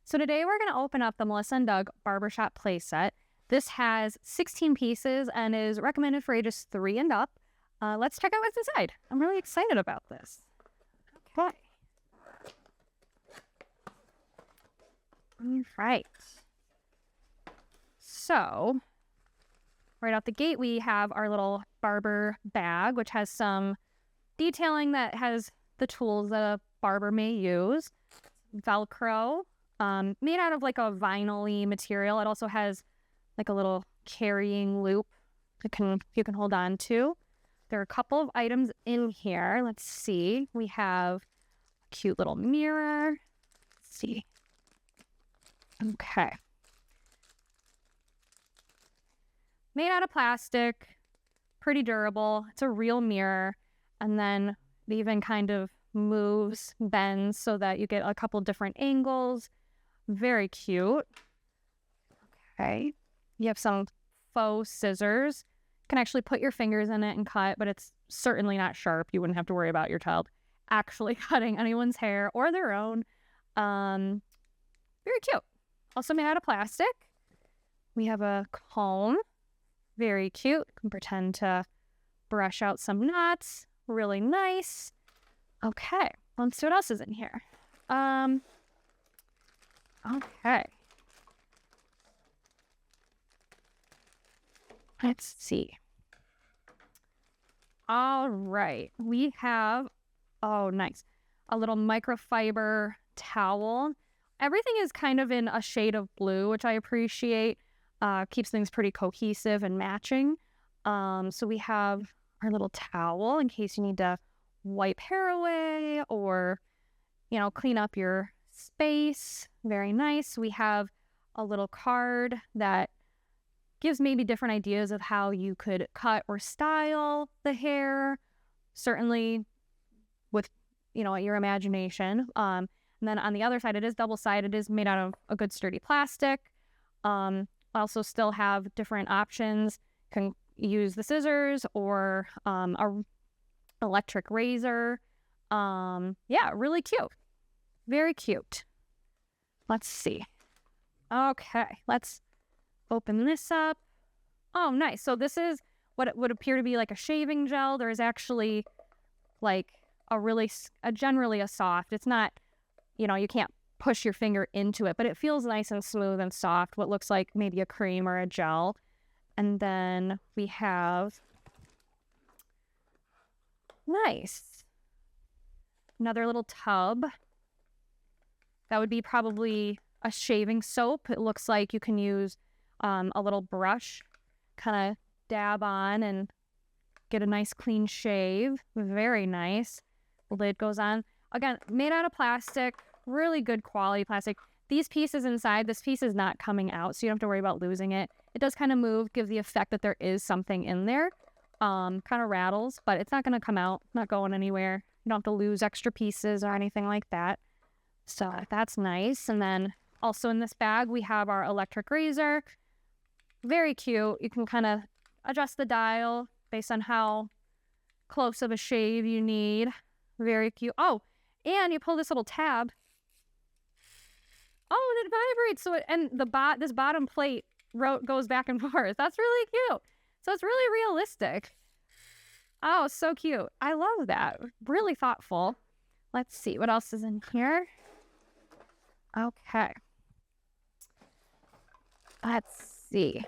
So today we're going to open up the Melissa and Doug Barbershop playset. This has 16 pieces and is recommended for ages 3 and up. Let's check out what's inside. I'm really excited about this. Okay. All right. So right out the gate, we have our little Barber bag, which has some detailing that has the tools that a barber may use. Velcro, made out of like a vinyl-y material. It also has like a little carrying loop that you can hold on to. There are a couple of items in here. Let's see. We have a cute little mirror. Let's see. Okay. Made out of plastic, pretty durable. It's a real mirror. And then it even kind of moves, bends so that you get a couple different angles. Very cute. Okay. You have some faux scissors. You can actually put your fingers in it and cut, but it's certainly not sharp. You wouldn't have to worry about your child actually cutting anyone's hair or their own. Very cute. Also made out of plastic. We have a comb. Very cute. You can pretend to brush out some knots. Really nice. Okay. Let's see what else is in here. Okay. Let's see. All right. We have, oh, nice, a little microfiber towel. Everything is kind of in a shade of blue, which I appreciate. Keeps things pretty cohesive and matching. So we have our little towel in case you need to wipe hair away or, clean up your space. Very nice. We have a little card that gives maybe different ideas of how you could cut or style the hair, certainly with, your imagination. And then on the other side, it is double-sided. It is made out of a good sturdy plastic. Also still have different options. You can use the scissors or a electric razor. Yeah, really cute. Very cute. Let's see. Okay, let's open this up. Oh, nice. So this is what it would appear to be like a shaving gel. There is actually like generally a soft. It's not, you can't push your finger into it, but it feels nice and smooth and soft. What looks like maybe a cream or a gel. And then we have, nice, another little tub. That would be probably a shaving soap. It looks like you can use a little brush, kind of dab on and get a nice clean shave. Very nice. The lid goes on. Again, made out of plastic, really good quality plastic. These pieces inside, this piece is not coming out, so you don't have to worry about losing it. It does kind of move, give the effect that there is something in there. Kind of rattles, but it's not going to come out, not going anywhere. You don't have to lose extra pieces or anything like that. So that's nice. And then also in this bag, we have our electric razor. Very cute. You can kind of adjust the dial based on how close of a shave you need. Very cute. Oh, and you pull this little tab. Oh, and it vibrates. So this bottom plate goes back and forth. That's really cute. So it's really realistic. Oh, so cute. I love that. Really thoughtful. Let's see what else is in here. Okay. Let's see.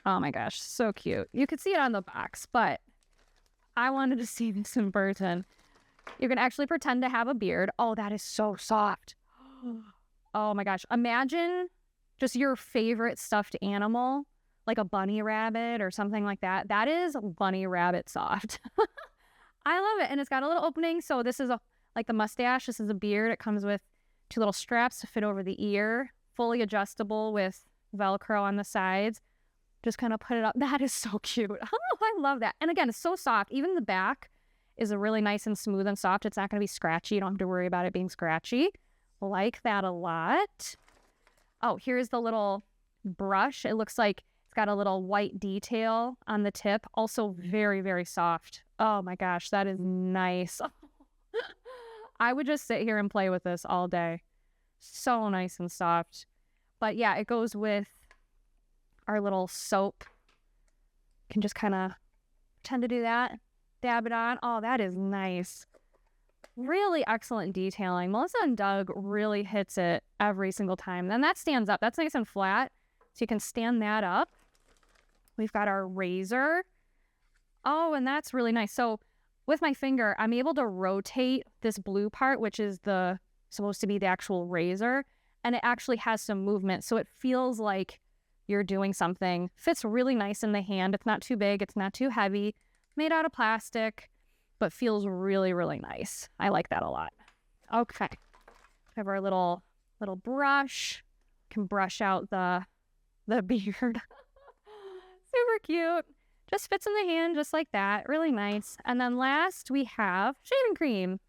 Oh my gosh, so cute. You could see it on the box, but I wanted to see this in person. You can actually pretend to have a beard. Oh, that is so soft. Oh my gosh. Imagine just your favorite stuffed animal, like a bunny rabbit or something like that. That is bunny rabbit soft. I love it. And it's got a little opening. So this is like the mustache. This is a beard. It comes with 2 little straps to fit over the ear, fully adjustable with Velcro on the sides. Just kind of put it up. That is so cute. Oh, I love that. And again, it's so soft. Even the back is a really nice and smooth and soft. It's not going to be scratchy. You don't have to worry about it being scratchy. Like that a lot. Oh, here's the little brush. It looks like it's got a little white detail on the tip. Also very, very soft. Oh my gosh, that is nice. I would just sit here and play with this all day. So nice and soft. But yeah, it goes with our little soap. Can just kind of pretend to do that. Dab it on. Oh, that is nice. Really excellent detailing. Melissa and Doug really hits it every single time. And that stands up. That's nice and flat. So you can stand that up. We've got our razor. Oh, and that's really nice. So with my finger, I'm able to rotate this blue part, which is supposed to be the actual razor. And it actually has some movement. So it feels like you're doing something. Fits really nice in the hand. It's not too big. It's not too heavy. Made out of plastic, but feels really, really nice. I like that a lot. Okay. We have our little brush. Can brush out the beard. Super cute. Just fits in the hand just like that. Really nice. And then last we have shaving cream.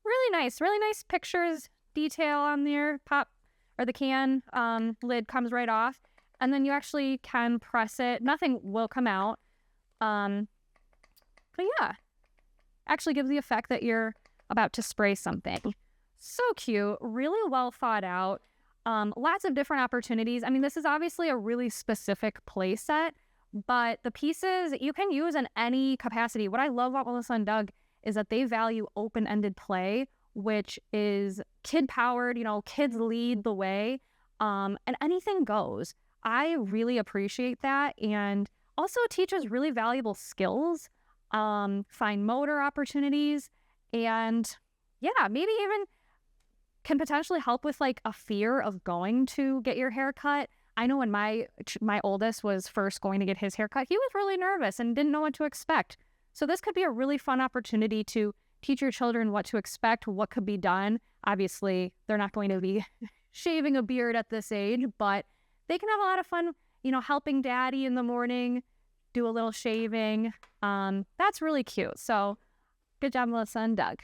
Really nice pictures, detail on there. Pop, or the can lid comes right off. And then you actually can press it. Nothing will come out. But yeah, actually gives the effect that you're about to spray something. So cute, really well thought out. Lots of different opportunities. I mean, this is obviously a really specific play set, but the pieces you can use in any capacity. What I love about Melissa and Doug is that they value open-ended play, which is kid-powered, kids lead the way, and anything goes. I really appreciate that, and also teaches really valuable skills, fine motor opportunities, and yeah, maybe even can potentially help with like a fear of going to get your hair cut. I know when my oldest was first going to get his haircut, he was really nervous and didn't know what to expect. So this could be a really fun opportunity to teach your children what to expect, what could be done. Obviously, they're not going to be shaving a beard at this age, but they can have a lot of fun, helping daddy in the morning, do a little shaving. That's really cute. So good job, Melissa and Doug.